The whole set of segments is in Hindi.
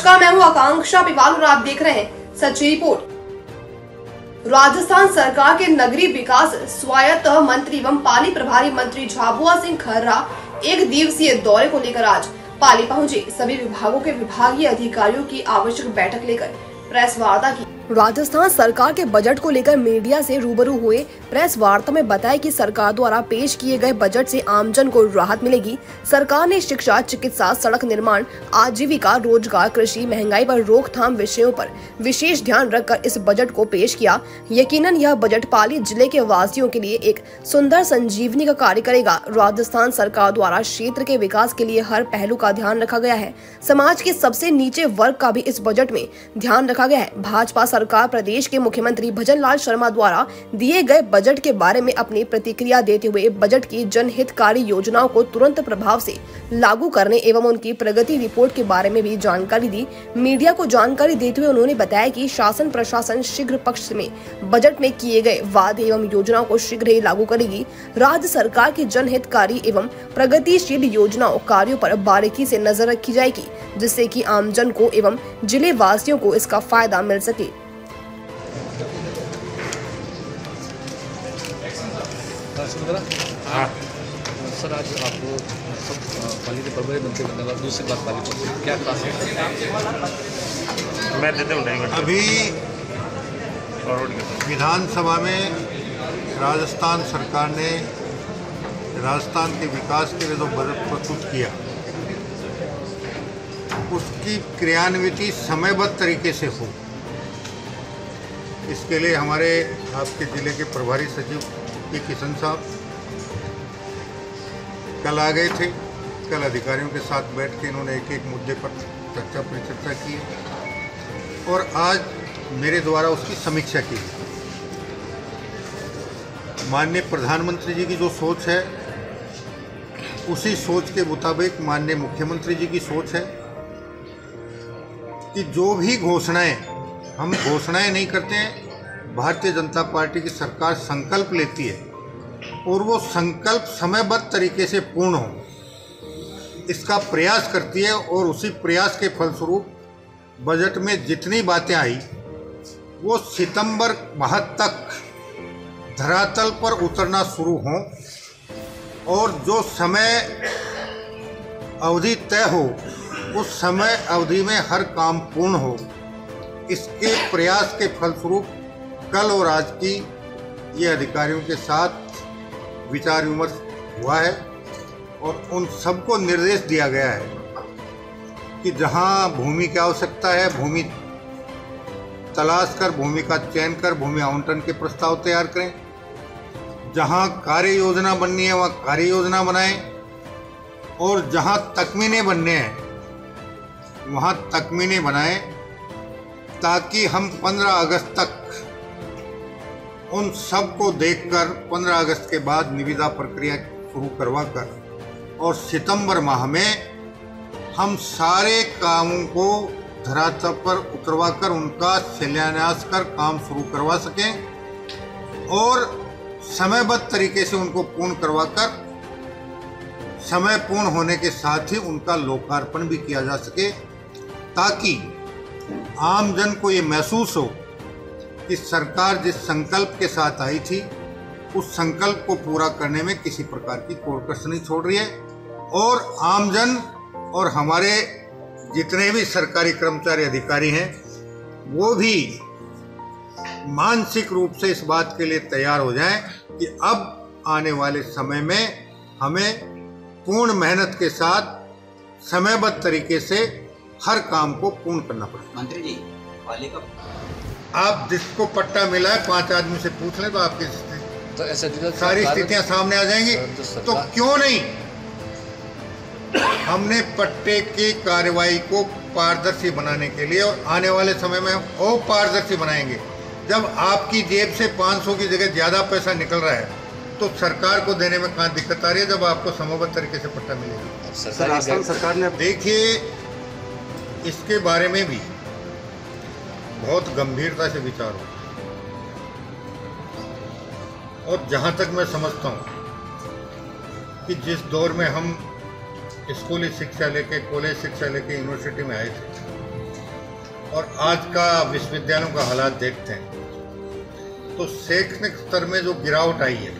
नमस्कार, मैं हूं आकांक्षा पिवाल और आप देख रहे हैं सच्ची रिपोर्ट। राजस्थान सरकार के नगरीय विकास स्वायत्त मंत्री एवं पाली प्रभारी मंत्री झाबुआ सिंह खर्रा एक दिवसीय दौरे को लेकर आज पाली पहुंचे। सभी विभागों के विभागीय अधिकारियों की आवश्यक बैठक लेकर प्रेस वार्ता की। राजस्थान सरकार के बजट को लेकर मीडिया से रूबरू हुए प्रेस वार्ता में बताया कि सरकार द्वारा पेश किए गए बजट से आमजन को राहत मिलेगी। सरकार ने शिक्षा, चिकित्सा, सड़क निर्माण, आजीविका, रोजगार, कृषि, महंगाई पर रोकथाम विषयों पर विशेष ध्यान रखकर इस बजट को पेश किया। यकीनन यह बजट पाली जिले के वासियों के लिए एक सुंदर संजीवनी का कार्य करेगा। राजस्थान सरकार द्वारा क्षेत्र के विकास के लिए हर पहलू का ध्यान रखा गया है। समाज के सबसे नीचे वर्ग का भी इस बजट में ध्यान रखा गया है। भाजपा सरकार प्रदेश के मुख्यमंत्री भजन लाल शर्मा द्वारा दिए गए बजट के बारे में अपनी प्रतिक्रिया देते हुए बजट की जनहितकारी योजनाओं को तुरंत प्रभाव से लागू करने एवं उनकी प्रगति रिपोर्ट के बारे में भी जानकारी दी। मीडिया को जानकारी देते हुए उन्होंने बताया कि शासन प्रशासन शीघ्र पक्ष में बजट में किए गए वादे एवं योजनाओं को शीघ्र ही लागू करेगी। राज्य सरकार की जनहितकारी एवं प्रगतिशील योजनाओं कार्यों पर बारीकी से नजर रखी जाएगी, जिससे कि आमजन को एवं जिले वासियों को इसका फायदा मिल सके। हाँ सर, आज आपको पाली के प्रभारी मंत्री बनने वाला दूसरी बात पाली पर क्या खास है? मैं देते हूँ। अभी विधानसभा में राजस्थान सरकार ने राजस्थान के विकास के लिए जो बजट प्रस्तुत किया, उसकी क्रियान्विति समयबद्ध तरीके से हो, इसके लिए हमारे आपके ज़िले के प्रभारी सचिव के किशन साहब कल आ गए थे। कल अधिकारियों के साथ बैठ के इन्होंने एक एक मुद्दे पर चर्चा परिचर्चा की और आज मेरे द्वारा उसकी समीक्षा की। माननीय प्रधानमंत्री जी की जो सोच है, उसी सोच के मुताबिक माननीय मुख्यमंत्री जी की सोच है कि जो भी घोषणाएं, हम घोषणाएं नहीं करते हैं, भारतीय जनता पार्टी की सरकार संकल्प लेती है और वो संकल्प समयबद्ध तरीके से पूर्ण हो, इसका प्रयास करती है। और उसी प्रयास के फलस्वरूप बजट में जितनी बातें आई वो सितंबर माह तक धरातल पर उतरना शुरू हों और जो समय अवधि तय हो उस समय अवधि में हर काम पूर्ण हो, इसके प्रयास के फलस्वरूप कल और आज की ये अधिकारियों के साथ विचार विमर्श हुआ है और उन सबको निर्देश दिया गया है कि जहां भूमि की आवश्यकता है, भूमि तलाश कर, भूमि का चयन कर, भूमि आवंटन के प्रस्ताव तैयार करें। जहां कार्य योजना बननी है वहां कार्य योजना बनाएं और जहां तकमीने बनने हैं वहां तकमीने बनाएं, ताकि हम 15 अगस्त तक उन सब को देखकर 15 अगस्त के बाद निविदा प्रक्रिया शुरू करवाकर और सितंबर माह में हम सारे कामों को धरातल पर उतरवाकर उनका शिलान्यास कर काम शुरू करवा सकें और समयबद्ध तरीके से उनको पूर्ण करवाकर समय पूर्ण होने के साथ ही उनका लोकार्पण भी किया जा सके, ताकि आमजन को ये महसूस हो कि सरकार जिस संकल्प के साथ आई थी उस संकल्प को पूरा करने में किसी प्रकार की कोर कसर नहीं छोड़ रही है। और आमजन और हमारे जितने भी सरकारी कर्मचारी अधिकारी हैं वो भी मानसिक रूप से इस बात के लिए तैयार हो जाएं कि अब आने वाले समय में हमें पूर्ण मेहनत के साथ समयबद्ध तरीके से हर काम को पूर्ण करना पड़ेगा। मंत्री जी, पाली का आप जिसको पट्टा मिला है 5 आदमी से पूछ लें तो आपकी तो ऐसे सारी स्थितियां सामने आ जाएंगी। तो क्यों नहीं हमने पट्टे की कार्रवाई को पारदर्शी बनाने के लिए और आने वाले समय में और पारदर्शी बनाएंगे। जब आपकी जेब से 500 की जगह ज़्यादा पैसा निकल रहा है तो सरकार को देने में कहाँ दिक्कत आ रही है, जब आपको समयबद्ध तरीके से पट्टा मिलेगा। राजस्थान सरकार ने देखिए, इसके बारे में भी बहुत गंभीरता से विचार हो और जहाँ तक मैं समझता हूँ कि जिस दौर में हम स्कूली शिक्षा लेके, कॉलेज शिक्षा लेके यूनिवर्सिटी में आए थे, और आज का विश्वविद्यालयों का हालात देखते हैं तो शैक्षणिक स्तर में जो गिरावट आई है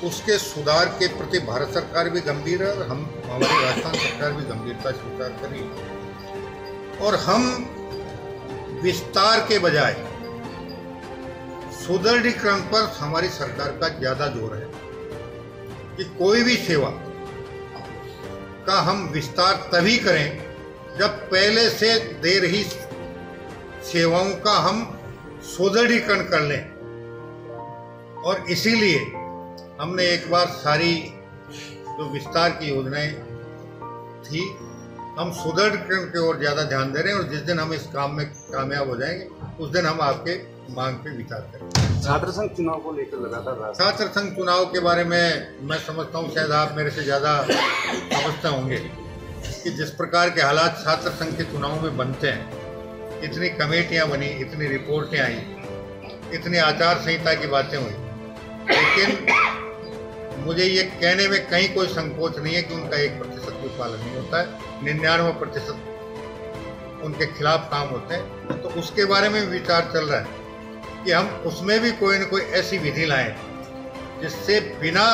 उसके सुधार के प्रति भारत सरकार भी गंभीर है और हमारी राजस्थान सरकार भी गंभीरता से विचार कर रही है। और हम विस्तार के बजाय सुदृढ़ीकरण पर हमारी सरकार का ज्यादा जोर है कि कोई भी सेवा का हम विस्तार तभी करें जब पहले से दे रही सेवाओं का हम सुदृढ़ीकरण कर लें। और इसीलिए हमने एक बार सारी जो विस्तार की योजनाएं थी हम सुदृढ़ीकरण की ओर ज़्यादा ध्यान दे रहे हैं और जिस दिन हम इस काम में कामयाब हो जाएंगे उस दिन हम आपके मांग पे विचार करेंगे। छात्र संघ चुनाव को लेकर लगातार छात्र संघ चुनाव के बारे में मैं समझता हूँ शायद आप मेरे से ज़्यादा समझते होंगे कि जिस प्रकार के हालात छात्र संघ के चुनाव में बनते हैं, इतनी कमेटियाँ बनी, इतनी रिपोर्टें आई, इतनी आचार संहिता की बातें हुई, लेकिन मुझे ये कहने में कहीं कोई संकोच नहीं है कि उनका 1% भी पालन नहीं होता है, 99% उनके खिलाफ काम होते हैं। तो उसके बारे में विचार चल रहा है कि हम उसमें भी कोई न कोई ऐसी विधि लाएं जिससे बिना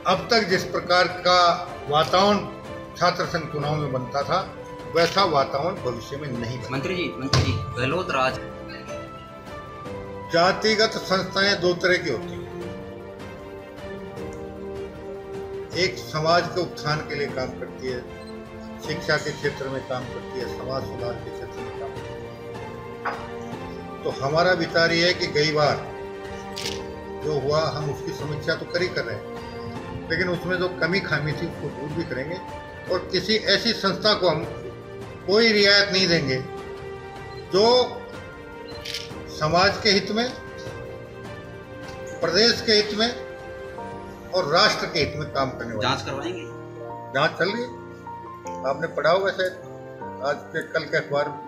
अब तक जिस प्रकार का वातावरण छात्र संघ चुनाव में बनता था वैसा वातावरण भविष्य में नहीं बने। मंत्री जी गहलोत राज जातिगत संस्थाएं दो तरह की होती हैं, एक समाज के उत्थान के लिए काम करती है, शिक्षा के क्षेत्र में काम करती है, समाज सुधार के क्षेत्र में काम करती है। तो हमारा विचार ये है कि कई बार जो हुआ हम उसकी समीक्षा तो कर रहे हैं, लेकिन उसमें जो कमी खामी थी उसको दूर भी करेंगे और किसी ऐसी संस्था को हम कोई रियायत नहीं देंगे जो समाज के हित में, प्रदेश के हित में और राष्ट्र के हित में काम करने वाले। जांच करवाएंगे? जांच चल रही है, आपने पढ़ा होगा शायद आज के कल के अखबार में।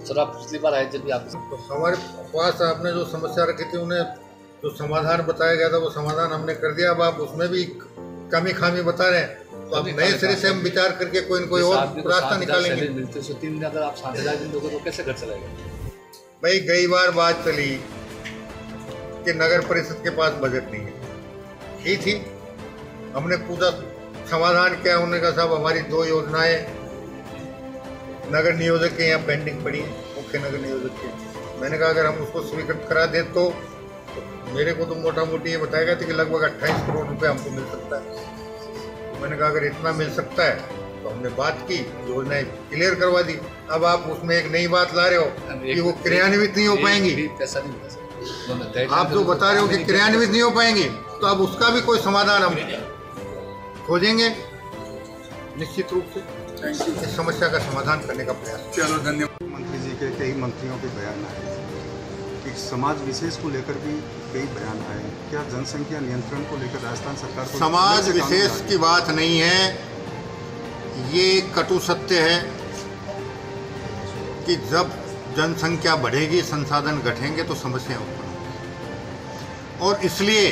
सर आप पिछली बार आए जब भी आप तो हमारे पास आपने जो समस्या रखी थी उन्हें जो समाधान बताया गया था वो समाधान हमने कर दिया। अब आप उसमें भी कमी खामी बता रहे हैं तो अब नए सिरे से हम विचार करके कोई न कोई और रास्ता निकालेंगे। मिलते 3 दिन अगर आप 7,000 दिन दोगे तो कैसे घर चलेगा? भाई कई बार बात चली कि नगर परिषद के पास बजट नहीं है, ही थी, हमने पूरा समाधान किया। उन्होंने कहा साहब हमारी 2 योजनाएं नगर नियोजक के यहाँ पेंडिंग पड़ी है, मुख्य नगर नियोजक के। मैंने कहा अगर हम उसको स्वीकृत करा दें तो मेरे को तो मोटा मोटी ये बताएगा था कि लगभग 28 करोड़ रुपए हमको मिल सकता है। तो मैंने कहा अगर इतना मिल सकता है तो हमने बात की, योजनाएं क्लियर करवा दी। अब आप उसमें एक नई बात ला रहे हो कि वो क्रियान्वित नहीं हो पाएंगी। पैसा नहीं मिला। आप जो बता रहे हो कि क्रियान्वित नहीं हो पाएंगी तो अब उसका भी कोई समाधान हम खोजेंगे निश्चित रूप से, इस समस्या का समाधान करने का प्रयास। चलो धन्यवाद। मंत्री जी के कई मंत्रियों के बयान आए, एक समाज विशेष को लेकर भी कई बयान आए। क्या जनसंख्या नियंत्रण को लेकर राजस्थान सरकार को समाज विशेष की बात नहीं है, ये कटु सत्य है कि जब जनसंख्या बढ़ेगी, संसाधन घटेंगे तो समस्याएं उत्पन्न होंगी। और इसलिए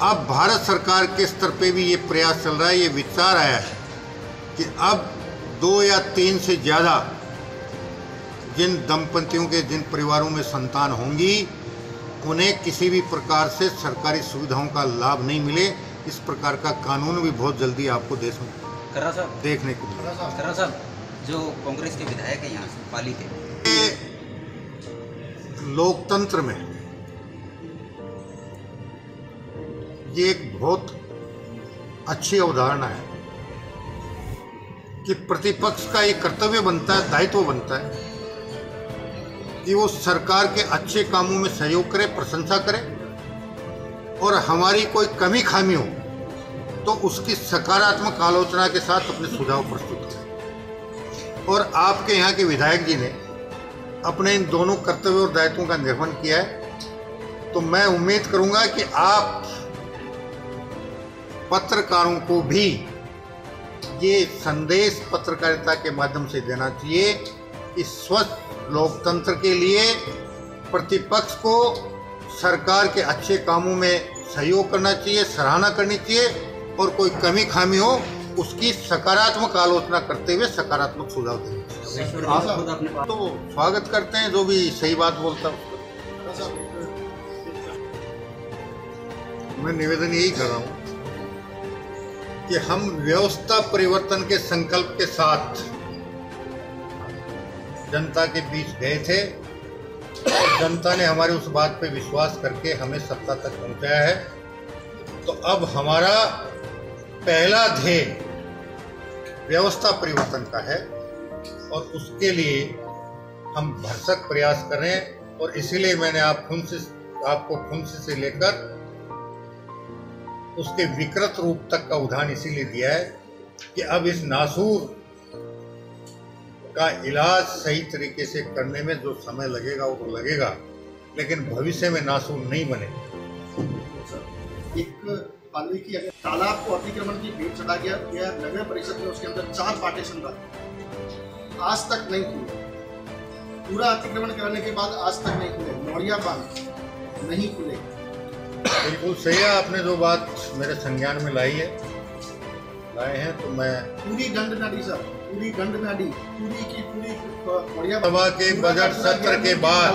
अब भारत सरकार के स्तर पे भी ये प्रयास चल रहा है, ये विचार आया है कि अब 2 या 3 से ज़्यादा जिन दंपतियों के जिन परिवारों में संतान होंगी उन्हें किसी भी प्रकार से सरकारी सुविधाओं का लाभ नहीं मिले, इस प्रकार का कानून भी बहुत जल्दी आपको देश में देखने को मिलेगा। खर्रा साहब जो कांग्रेस के विधायक हैं यहाँ से पाली के, लोकतंत्र में ये एक बहुत अच्छी अवधारणा है कि प्रतिपक्ष का एक कर्तव्य बनता है, दायित्व बनता है कि वो सरकार के अच्छे कामों में सहयोग करे, प्रशंसा करे और हमारी कोई कमी खामी हो तो उसकी सकारात्मक आलोचना के साथ अपने सुझाव प्रस्तुत करें। और आपके यहाँ के विधायक जी ने अपने इन दोनों कर्तव्य और दायित्वों का निर्वहन किया है, तो मैं उम्मीद करूंगा कि आप पत्रकारों को भी ये संदेश पत्रकारिता के माध्यम से देना चाहिए कि स्वस्थ लोकतंत्र के लिए प्रतिपक्ष को सरकार के अच्छे कामों में सहयोग करना चाहिए, सराहना करनी चाहिए और कोई कमी खामी हो उसकी सकारात्मक आलोचना करते हुए सकारात्मक सुझाव देंगे। आप तो स्वागत करते हैं जो भी सही बात बोलता है। मैं निवेदन यही कर रहा हूँ कि हम व्यवस्था परिवर्तन के संकल्प के साथ जनता के बीच गए थे और जनता ने हमारे उस बात पे विश्वास करके हमें सत्ता तक पहुंचाया है। तो अब हमारा पहला ध्येय व्यवस्था परिवर्तन का है और उसके लिए हम भरसक प्रयास कर रहे हैं। और इसीलिए मैंने आपको फुंसी से लेकर उसके विकृत रूप तक का उदाहरण इसीलिए दिया है कि अब इस नासूर का इलाज सही तरीके से करने में जो समय लगेगा वो तो लगेगा, लेकिन भविष्य में नासूर नहीं बनेगा। एक पाली की अगर तालाब को अतिक्रमण की भेंट चढ़ा गया, यह नगर परिषद में उसके अंदर 4 पार्टीशन था, आज तक नहीं खुले। पूरा अतिक्रमण करने के बाद आज तक नहीं खुले। नौरिया बांध नहीं खुले। बिल्कुल सही है, आपने जो बात मेरे संज्ञान में लाए हैं तो मैं पूरी गंड नाली सर, पूरी गंड नाली पूरी की पूरी नौरिया सभा के बजट सत्र के बाद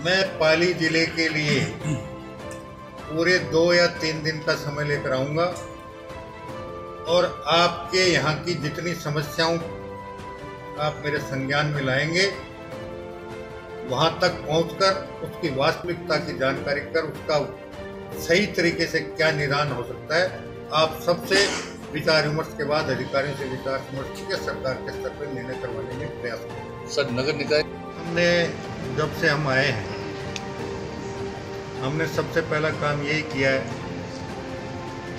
मैं पाली जिले के लिए पूरे 2 या 3 दिन का समय लेकर आऊंगा और आपके यहाँ की जितनी समस्याओं आप मेरे संज्ञान में लाएंगे वहां तक पहुंचकर उसकी वास्तविकता की जानकारी कर उसका सही तरीके से क्या निदान हो सकता है, आप सबसे विचार विमर्श के बाद अधिकारियों से विचार विमर्श करके सरकार के स्तर पर निर्णय करवाने में प्रयास करेंगे। सर, नगर निकाय हमने जब से हम आए हैं हमने सबसे पहला काम यही किया है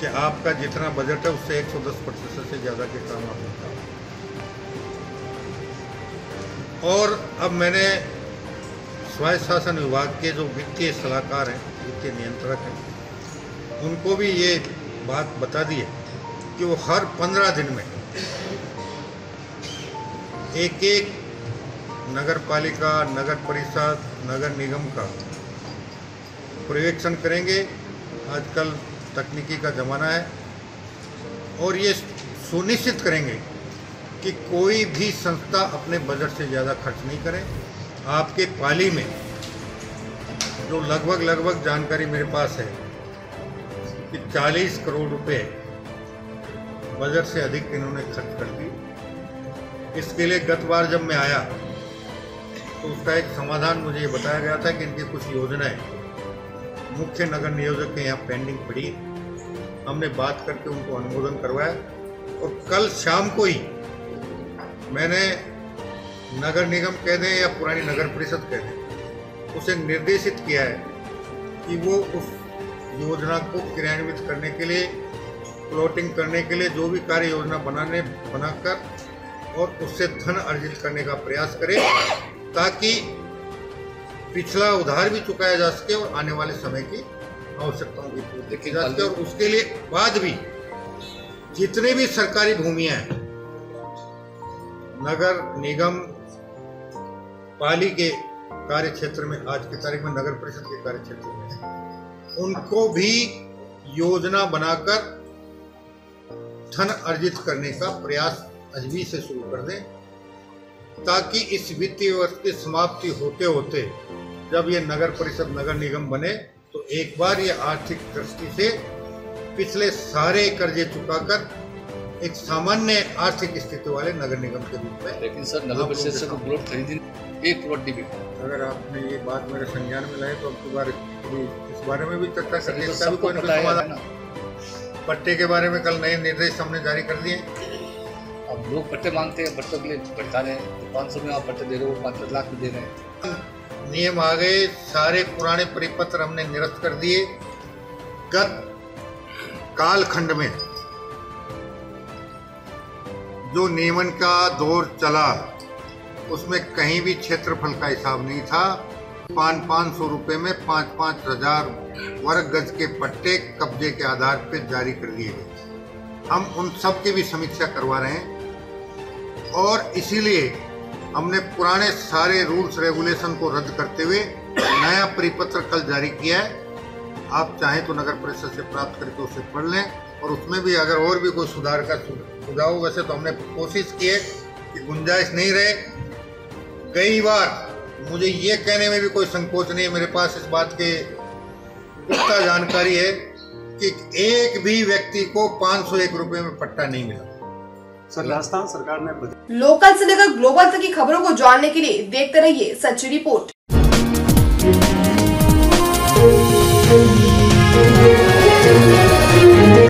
कि आपका जितना बजट है उससे 110% से ज़्यादा के काम आपने किया। और अब मैंने स्वायत्त शासन विभाग के जो वित्तीय सलाहकार हैं, वित्तीय नियंत्रक हैं, उनको भी ये बात बता दी है कि वो हर 15 दिन में एक नगर पालिका, नगर परिषद, नगर निगम का पर्यवेक्षण करेंगे। आजकल तकनीकी का ज़माना है और ये सुनिश्चित करेंगे कि कोई भी संस्था अपने बजट से ज़्यादा खर्च नहीं करे। आपके पाली में जो लगभग जानकारी मेरे पास है कि 40 करोड़ रुपए बजट से अधिक इन्होंने खर्च कर दी। इसके लिए गत बार जब मैं आया तो उसका एक समाधान मुझे ये बताया गया था कि इनकी कुछ योजनाएं मुख्य नगर नियोजक के यहाँ पेंडिंग पड़ी। हमने बात करके उनको अनुमोदन करवाया और कल शाम को ही मैंने नगर निगम कह दें या पुरानी नगर परिषद कह दें, उसे निर्देशित किया है कि वो उस योजना को क्रियान्वित करने के लिए, प्लॉटिंग करने के लिए जो भी कार्य योजना बनाकर और उससे धन अर्जित करने का प्रयास करे ताकि पिछला उधार भी चुकाया जा सके और आने वाले समय की आवश्यकताओं की पूर्ति की जा सके। और उसके लिए बाद भी जितने भी सरकारी भूमियां हैं, नगर निगम पाली के कार्य क्षेत्र में, आज की तारीख में नगर परिषद के कार्य क्षेत्र में, उनको भी योजना बनाकर धन अर्जित करने का प्रयास अभी से शुरू कर दें ताकि इस वित्तीय वर्ष की समाप्ति होते होते जब ये नगर परिषद, नगर निगम बने तो एक बार ये आर्थिक दृष्टि से पिछले सारे कर्जे चुकाकर एक सामान्य आर्थिक स्थिति वाले नगर निगम के रूप में। लेकिन सर, नगर परिषद से तो प्लॉट खरीदी 1 प्लॉट भी। अगर आपने ये बात मेरे संज्ञान में लाए तो अब की बार इस बारे में भी चर्चा कर ली। सबको पता है ना, पट्टे के बारे में कल नए निर्देश हमने जारी कर दिए। अब लोग पट्टे मांगते हैं, पट्टों के लिए भटका रहे हैं, तो 500 में आप पट्टे दे रहे हो, 5 लाख में दे रहे हैं। नियम आ गए, सारे पुराने परिपत्र हमने निरस्त कर दिए। गत कालखंड में जो नियमन का दौर चला उसमें कहीं भी क्षेत्रफल का हिसाब नहीं था। 500 रुपये में 5-5 हजार वर्ग गज के पट्टे कब्जे के आधार पर जारी कर दिए गए। हम उन सब की भी समीक्षा करवा रहे हैं और इसीलिए हमने पुराने सारे रूल्स रेगुलेशन को रद्द करते हुए नया परिपत्र कल जारी किया है। आप चाहें तो नगर परिषद से प्राप्त करके उसे पढ़ लें और उसमें भी अगर और भी कोई सुधार का सुझाव, वैसे तो हमने कोशिश की है कि गुंजाइश नहीं रहे। कई बार मुझे ये कहने में भी कोई संकोच नहीं है, मेरे पास इस बात के पुख्ता जानकारी है कि एक भी व्यक्ति को 501 रुपए में पट्टा नहीं मिला। सर, राजस्थान सरकार ने लोकल से लेकर ग्लोबल तक की खबरों को जानने के लिए देखते रहिए सच्ची रिपोर्ट।